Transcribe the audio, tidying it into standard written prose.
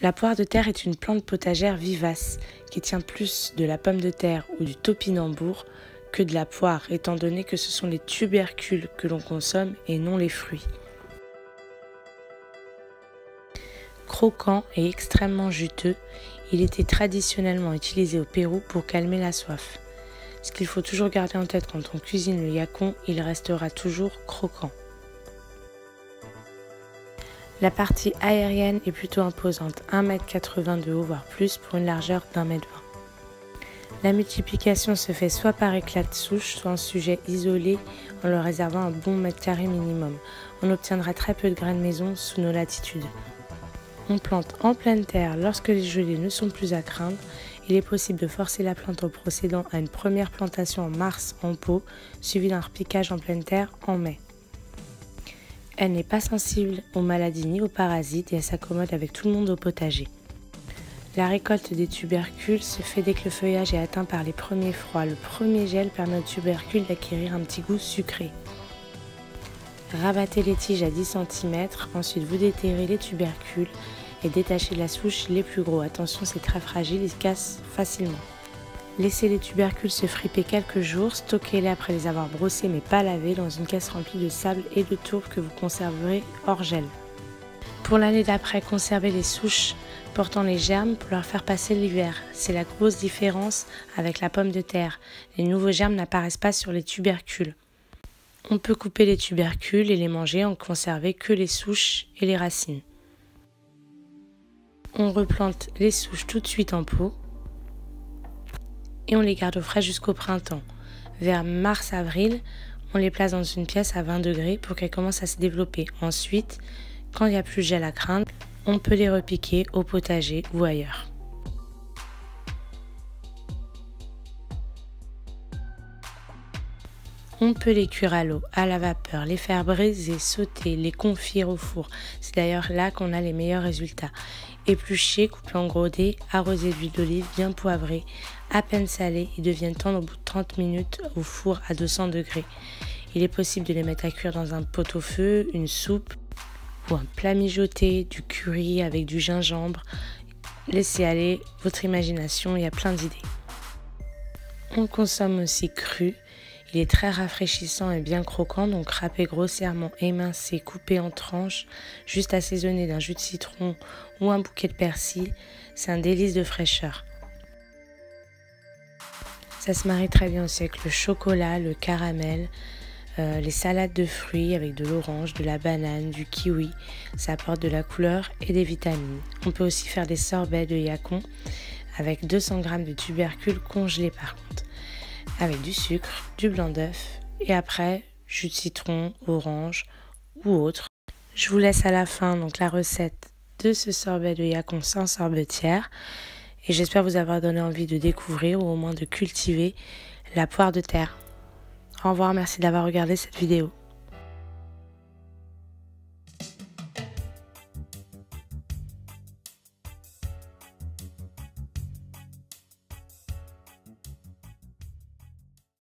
La poire de terre est une plante potagère vivace qui tient plus de la pomme de terre ou du topinambour que de la poire, étant donné que ce sont les tubercules que l'on consomme et non les fruits. Croquant et extrêmement juteux, il était traditionnellement utilisé au Pérou pour calmer la soif. Ce qu'il faut toujours garder en tête quand on cuisine le yacon, il restera toujours croquant. La partie aérienne est plutôt imposante, 1,80 m de haut voire plus pour une largeur d'1,20 m. La multiplication se fait soit par éclat de souche, soit en sujet isolé en leur réservant un bon mètre carré minimum. On obtiendra très peu de graines maison sous nos latitudes. On plante en pleine terre lorsque les gelées ne sont plus à craindre. Il est possible de forcer la plante en procédant à une première plantation en mars en pot, suivie d'un repiquage en pleine terre en mai. Elle n'est pas sensible aux maladies ni aux parasites et elle s'accommode avec tout le monde au potager. La récolte des tubercules se fait dès que le feuillage est atteint par les premiers froids. Le premier gel permet aux tubercules d'acquérir un petit goût sucré. Rabattez les tiges à 10 cm, ensuite vous déterrez les tubercules et détachez de la souche les plus gros. Attention, c'est très fragile, ils se cassent facilement. Laissez les tubercules se friper quelques jours, stockez-les après les avoir brossés mais pas lavés dans une caisse remplie de sable et de tourbe que vous conserverez hors gel. Pour l'année d'après, conservez les souches portant les germes pour leur faire passer l'hiver. C'est la grosse différence avec la pomme de terre. Les nouveaux germes n'apparaissent pas sur les tubercules. On peut couper les tubercules et les manger en conserver que les souches et les racines. On replante les souches tout de suite en pot et on les garde au frais jusqu'au printemps. Vers mars-avril, on les place dans une pièce à 20 degrés pour qu'elles commencent à se développer. Ensuite, quand il n'y a plus de gel à craindre, on peut les repiquer au potager ou ailleurs. On peut les cuire à l'eau, à la vapeur, les faire briser, sauter, les confire au four. C'est d'ailleurs là qu'on a les meilleurs résultats. Épluchés, coupés en gros dés, arrosés d'huile d'olive bien poivrée, à peine salés, ils deviennent tendres au bout de 30 minutes au four à 200 degrés. Il est possible de les mettre à cuire dans un pot-au-feu, une soupe ou un plat mijoté, du curry avec du gingembre. Laissez aller votre imagination, il y a plein d'idées. On consomme aussi cru. Il est très rafraîchissant et bien croquant, donc râpé grossièrement, émincé, coupé en tranches, juste assaisonné d'un jus de citron ou un bouquet de persil, c'est un délice de fraîcheur. Ça se marie très bien aussi avec le chocolat, le caramel, les salades de fruits avec de l'orange, de la banane, du kiwi. Ça apporte de la couleur et des vitamines. On peut aussi faire des sorbets de yacon avec 200 g de tubercules congelés par contre, avec du sucre, du blanc d'œuf et après jus de citron, orange ou autre. Je vous laisse à la fin donc la recette de ce sorbet de yacon sans sorbetière et j'espère vous avoir donné envie de découvrir ou au moins de cultiver la poire de terre. Au revoir, merci d'avoir regardé cette vidéo.